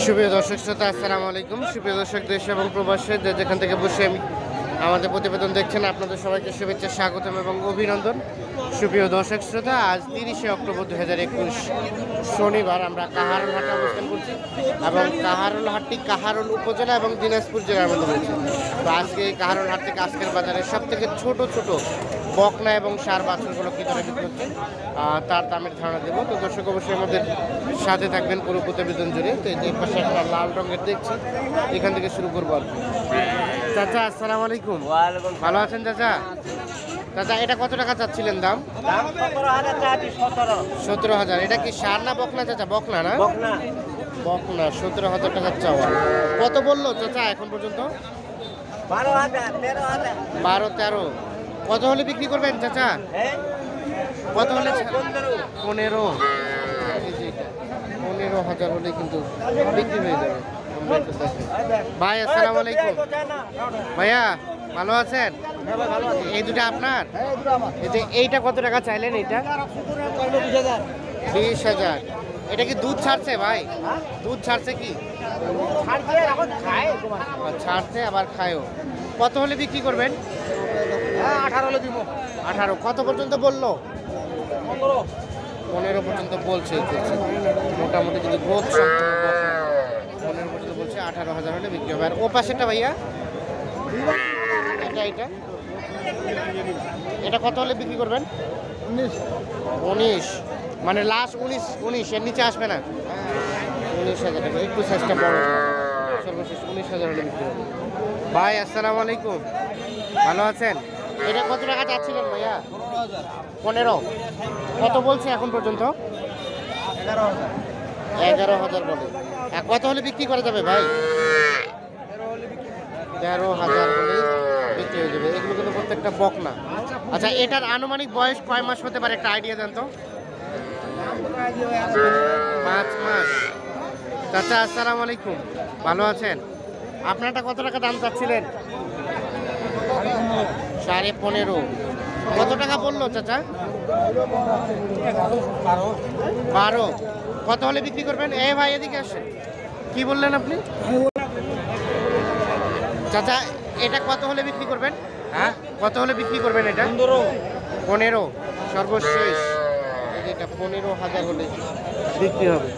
সুপ্রিয় দর্শক শ্রোতা, আসসালামু আলাইকুম। সুপ্রিয় দর্শক, দেশ এবং প্রবাসে যে যেখান থেকে বসে আমাদের প্রতিবেদন দেখছেন, আপনাদের সবাইকে শুভেচ্ছা, স্বাগতম এবং অভিনন্দন। সুপ্রিয় দর্শক শ্রোতা, আজ 30শে অক্টোবর 2021 শনিবার আমরা কাহারোল হাটে অবস্থান করছি এবং কাহারোল হাটটি কাহারোল উপজেলা এবং দিনাজপুর জেলার মধ্যে রয়েছে। তো আজকে এই কাহারোল হাট থেকে আজকের বাজারে সব থেকে ছোট ছোট বকনা এবং সার বাছুরগুলো কী ধরে বিক্রি হচ্ছে তার দামের ধারণা দেবো। তো দর্শক অবশ্যই আমাদের সাথে থাকবেন পুরো প্রতিবেদন জুড়ে। তো এই পাশে একটা লাল রঙের দেখছি, এখান থেকে শুরু করবো আর কি। চাচা আসসালামু আলাইকুম। ভালো আছেন চাচা? চাচা এটা কত টাকা চাচ্ছিলেন দাম? 17,000। এটা কি সার না বকনা চাচা? বকনা না? বকনা। 17,000 টাকার চাওয়া। কত বললো চাচা এখন পর্যন্ত? 12-13। কত হলে বিক্রি করবেন চাচা? কত হলে? 15। 15,000 হলে কিন্তু বিক্রি হয়ে যাবে। ভাই আসসালামু আলাইকুম। ভাইয়া ভালো আছেন? এই দুটো আপনার? এই যে এইটা কত টাকা চাইলেন? এইটা 20,000। এটা কি দুধ ছাড়ছে ভাই? দুধ ছাড়ছে কি? ছাড়ছে আবার খায়ও। কত হলে বিক্রি করবেন? 18 হলে দিব। 18। কত পর্যন্ত বললো? 15 পর্যন্ত বলছে। মোটামুটি যদি গ্রোথ 15 পর্যন্ত বলছে। 18,000 হলে বিক্রি হবে। আর ও পাশেটা ভাইয়া এটা এটা কত হলে বিক্রি করবেন? 19। মানে লাস্ট 19 এর নিচে আসবে না? 19,000 টাকা। একটু চেষ্টা বড়, সর্বশেষ 19,000 হলে বিক্রি হবে। ভাই আসসালামু আলাইকুম। ভালো আছেন? এটা কত টাকা চাচ্ছিলেন ভাইয়া? 15। কত বলছে এখন পর্যন্ত? 11,000 বলে। কত হলে বিক্রি করা যাবে ভাই? 13,000 হলে বিক্রি হয়ে যাবে। এগুলো কিন্তু প্রত্যেকটা বকনা। আচ্ছা, এটার আনুমানিক বয়স কয় মাস হতে পারে? একটা আইডিয়া দেন তো। 5 মাস। চাচা আসসালামু আলাইকুম। ভালো আছেন? আপনারটা কত টাকা দাম চাচ্ছিলেন? 15.5। কত টাকা বললো চাচা? 12। কত হলে বিক্রি করবেন? ভাই এদিকে আসে। কি বললেন আপনি? চাচা এটা কত হলে বিক্রি করবেন? হ্যাঁ, কত হলে বিক্রি করবেন এটা? 15 সর্বশেষ। এটা 15,000 হলে বিক্রি হবে।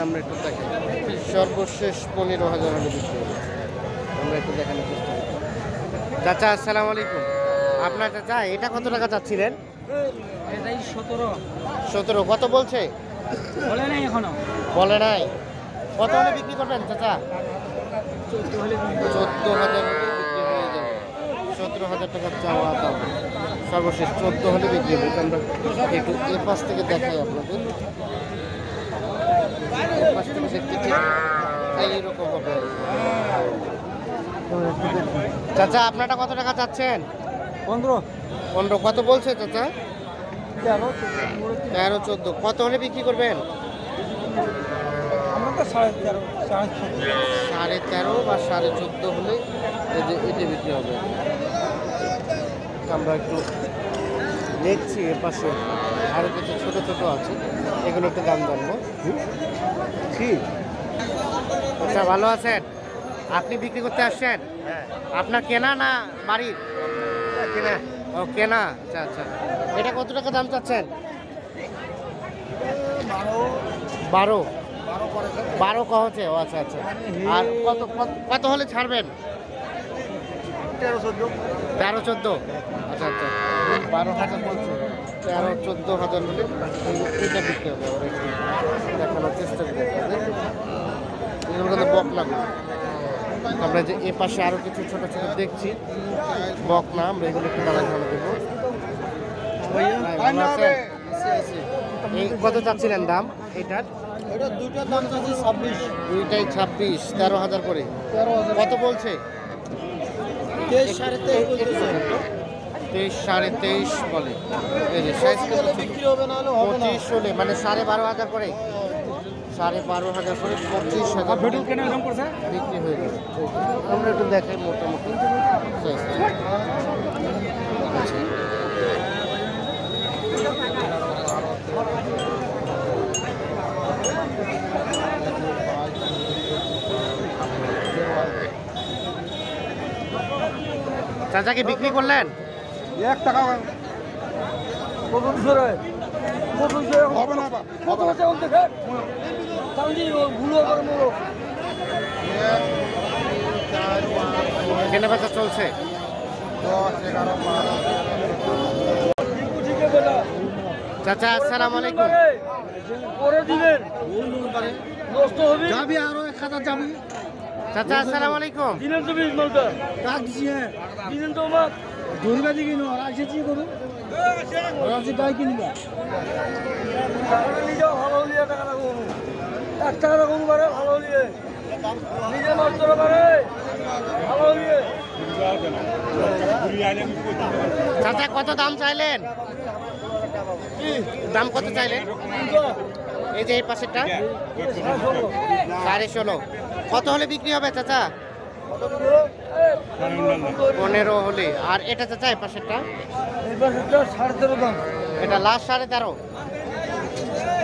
আমরা একটু দেখাই, সর্বশেষ 15,000 হলে বিক্রি হবে। আমরা একটু দেখানোর চেষ্টা করি। চাচা আসসালামু আলাইকুম। আপনার চাচা এটা কত টাকা চাচ্ছিলেন? 17। কত বলছে? বলে নাই এখনো। বলে নাই। কত হলে বিক্রি করবেন চাচা? 14,000 হলে বিক্রি হয়ে যাবে। 17,000 টাকার চাওয়া দাম। সর্বশেষ 14 হলে বিক্রি হবে। আমরা একটু এ পাশ থেকে দেখাই আপনাদের। এ পাশ থেকে দেখতে ঠিক এইরকম হবে। চাচা আপনারটা কত টাকা চাচ্ছেন? 15। কত বলছে চাচা? 13-14। কত হলে বিক্রি করবেন? 13.5 বা 14.5 হলে এটা বিক্রি হবে। আমরা একটু দেখছি এপাশে আরো কিছু ছোট ছোট আছে, এগুলো একটু দাম জানবো। আচ্ছা, ভালো আছেন? আপনি বিক্রি করতে আসছেন? আপনার কেনা না বাড়ির? কেনা। ও কেনা। আচ্ছা আচ্ছা। এটা কত টাকা দাম চাচ্ছেন? 12 কহছে। ও আচ্ছা আচ্ছা। আর কত কত হলে ছাড়বেন? 13-14। আচ্ছা আচ্ছা। 12,000 বলছে। 13-14,000 হলে এটা বিক্রি হবে। আমরা একটু দেখানোর চেষ্টা করি। এগুলো কিন্তু বকনা। আমরা যে এ পাশে আরো কিছু ছোট ছোট দেখছি বকনা, আমরা এগুলো একটু দাঁড়ায় ধারণা দেবো। এই কত চাচ্ছিলেন দাম এটার? দুইটার দাম চাচ্ছি 26। দুইটাই 26। 13,000 করে। কত বলছে? 23-23.5 বলে। এই যে সাইজ কত? বিক্রি হবে না হলে 25 হলে মানে 12,500 করে। 12,500 করে 25,000 বিক্রি হয়ে গেছে। আমরা একটু দেখাই মোটামুটি সাইজ। চাচাকে বিক্রি করলেন? 1 টাকা কত সরে হবে না কত আছে ওন থেকে তাহলে গুলো করে মোড়ো কেনা বেচা চলছে। 10 11 12 চাচা আসসালামু আলাইকুম। করে দিবেন নষ্ট হবে যাবি আরো 1000 যাবি চাচা আসসালামু আলাইকুম। দিলেন তুমি মালটা কাট দিছে দিলেন তো মা ধরিবা দিকে নো আর এসেছি করু রাজি গাই কিনবা টাকা নিয়ে ভালো হলিয়া টাকা লাগো 1 টাকা লাগো বারে ভালো হলিয়ে নিজে নষ্ট করে ভালো হলিয়ে চাচা কত দাম চাইলেন? দাম কত চাইলেন? এই যে এই পাশেরটা 16.5। কত হলে বিক্রি হবে চাচা? 15 হলে। আর এটা চাচা এই পাশেরটা? এই পাশেরটা 13.5 দাম এটা লাস্ট 13.5,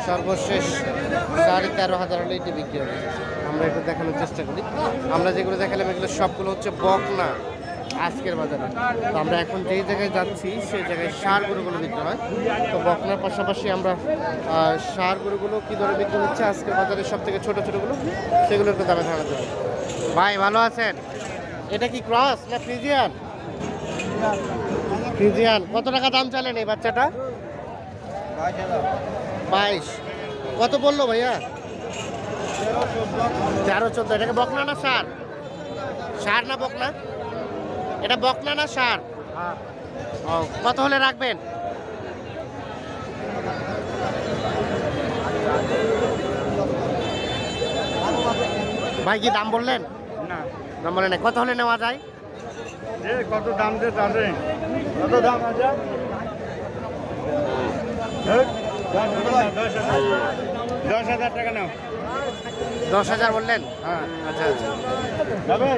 সর্বশেষ 13.5 হলে এটি বিক্রি হবে। আমরা একটু দেখানোর চেষ্টা করি। আমরা যেগুলো দেখালাম এগুলো সবগুলো হচ্ছে বকনা আজকের বাজারে। তো আমরা এখন যেই জায়গায় যাচ্ছি সেই জায়গায় ষাঁড় গরুগুলো বিক্রি হয়। তো বকনার পাশাপাশি আমরা ষাঁড় গরুগুলো কী দরে বিক্রি হচ্ছে আজকের বাজারে সব থেকে ছোটো ছোটোগুলো সেগুলো একটু দামে ধারণা দেবো। ভাই ভালো আছেন? এটা কি ক্রস না ফ্রিজিয়ান? ফ্রিজিয়ান। কত টাকা দাম চাইলেন এই বাচ্চাটা? 22। কত বললো ভাইয়া? 13-14। এটাকে বকনা না ষাঁড়? ষাঁড় না বকনা? এটা বকনা না ষাঁড়? ও, কত হলে রাখবেন? ভাই কি দাম বললেন? না দাম বলেন না। কত হলে নেওয়া যায়? কত দাম দিয়ে জানেন কত দাম আছে 10,000 টাকা নাও 10,000 বললেন? হ্যাঁ আচ্ছা আচ্ছা। যাবে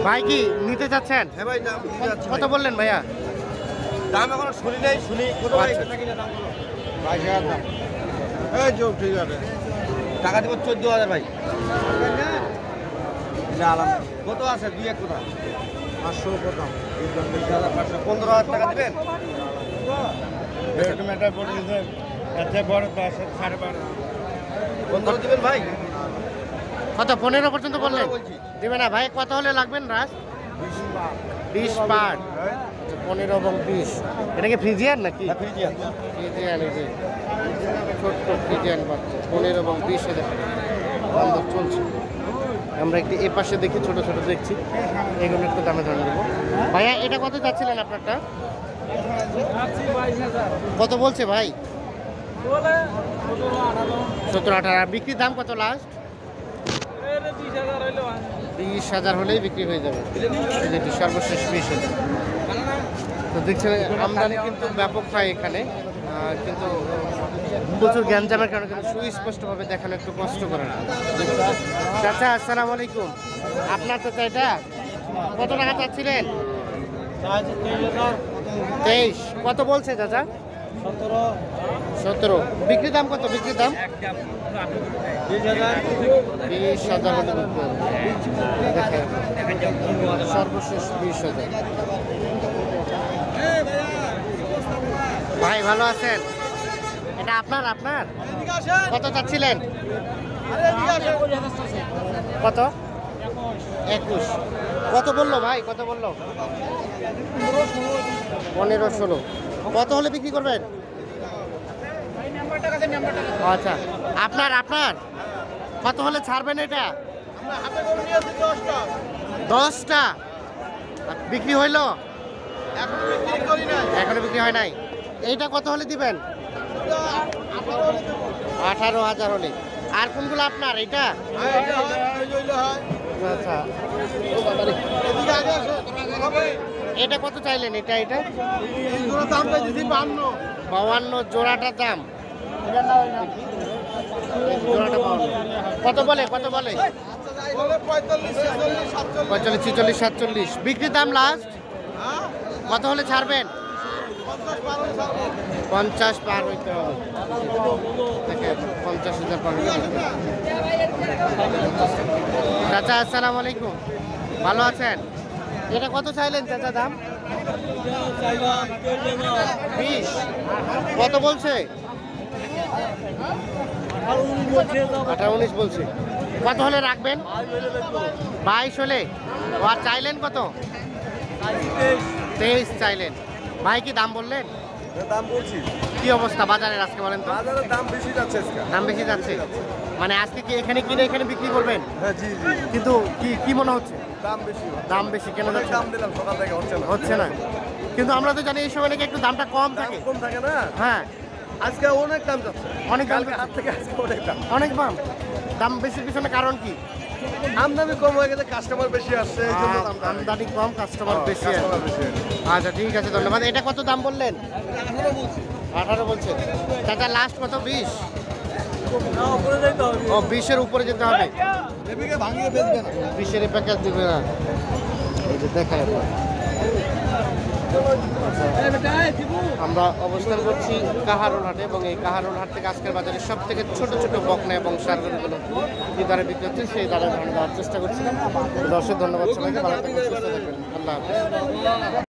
ভাই কি নিতে চাচ্ছেন? হ্যাঁ ভাই দাম কত বললেন ভাইয়া? দাম এখনো শুনি নাই শুনি কত ভাই দাম 22,000 দাম এই যোগ ঠিক আছে টাকা দিব 14,000 ভাই কত আছে 2-1 কোথা 500 কত 15,000 টাকা দিবেন মেটা পড়ে দিতে এত বড় 10 12.5 15 দিবেন ভাই কত 15 পর্যন্ত বললেন? দিবে না ভাই। কত হলে লাগবেন রাজ? 20 পার। 15 এবং 20। এটা কি ফ্রিজিয়ান নাকি? Friesian Friesian. এই যে ছোট্ট ফ্রিজিয়ান বাচ্চা 15 এবং 20 দাম চলছে। আমরা একটু এ পাশে দেখি, ছোট ছোট দেখছি, এগুলো একটু দামে ধারণ দেবো। ভাইয়া এটা কত যাচ্ছিলেন আপনারটা? কত বলছে ভাই? 17-18। বিক্রির দাম কত লাস্ট? 20,000 হলেই বিক্রি হয়ে যাবে। যেটি সর্বশেষ 20,000। তো দেখছেন আমদানি কিন্তু ব্যাপক হয় এখানে, কিন্তু প্রচুর গ্যাঞ্জামের কারণে কিন্তু সুস্পষ্টভাবে দেখানো একটু কষ্ট করে না। চাচা আসসালামু আলাইকুম। আপনার চাচা এটা কত টাকা চাচ্ছিলেন? 23। কত বলছে চাচা? 17। বিক্রি দাম কত? বিক্রির দাম 20,000 হলে সর্বশেষ 20,000। ভাই ভালো আছেন? এটা আপনার কত চাচ্ছিলেন? কত? 21। কত বললো ভাই? কত বললো? 15-16। কত হলে বিক্রি করবেন? আচ্ছা আপনার কত হলে ছাড়বেন এটা? 10টা বিক্রি হইল? এখনো বিক্রি হয় নাই। এইটা কত হলে দিবেন? 18,000 হলে। আর কোনগুলো আপনার? এইটা আচ্ছা। এটা কত চাইলেন? এটা 52। জোড়াটার দাম জোড়াটা 52। কত বলে? 45, 46, 47। বিক্রির দাম লাস্ট কত হলে ছাড়বেন? 50 পার হইতে হবে। দেখেন 50,000 পার হইতে হবে। চাচা আসসালামু আলাইকুম, ভালো আছেন? এটা কত চাইলেন চাচা দাম? 20। কত বলছে? 18-19 বলছে। কত হলে রাখবেন? 22 হলে। আর চাইলেন কত? 23 চাইলেন। ভাই কি দাম বললেন? দাম বলছি। কি অবস্থা বাজারের আজকে বলেন তো? বাজারের দাম বেশি যাচ্ছে আজকে। দাম বেশি যাচ্ছে, মানে আজকে কি এখানে কিনে এখানে বিক্রি করবেন? হ্যাঁ জি জি। কিন্তু কি কি মনে হচ্ছে? দাম বেশি। দাম বেশি কেন অনেক যাচ্ছে? দাম দিলাম সকাল থেকে হচ্ছে না। হচ্ছে না, কিন্তু আমরা তো জানি এই সময় নাকি একটু দামটা কম দাম থাকে। কম থাকে না। হ্যাঁ, আজকে অনেক দাম যাচ্ছে। অনেক দাম কালকে হাট থেকে আজকে অনেক দাম। অনেক দাম। দাম বেশির পিছনে কারণ কি? আমদানি কম হয়ে গেছে, কাস্টমার বেশি আসছে এই জন্য দাম আমদানি কম, কাস্টমার বেশি আছে। কাস্টমার বেশি। আচ্ছা ঠিক আছে, ধন্যবাদ। এটা কত দাম বললেন? 18 বলছে। চাচা লাস্ট কত? 20? ও 20-এর উপরে যেতে হবে। এদিকে ভাঙিয়ে বেচবে না। 20-এর প্যাকেজ দিবে না। এই যে দেখেন আমরা অবস্থান করছি কাহারোল হাটে, এবং এই কাহারোল হাট থেকে আজকের বাজারে সব থেকে ছোট ছোট বকনা এবং সারগুলো কি দারে বিক্রি হচ্ছে সেই দারে ধারণা দেওয়ার চেষ্টা করছিলাম। দর্শক ধন্যবাদ সবাইকে, ভালো থাকবেন, সুস্থ থাকবেন, আল্লাহ হাফেজ।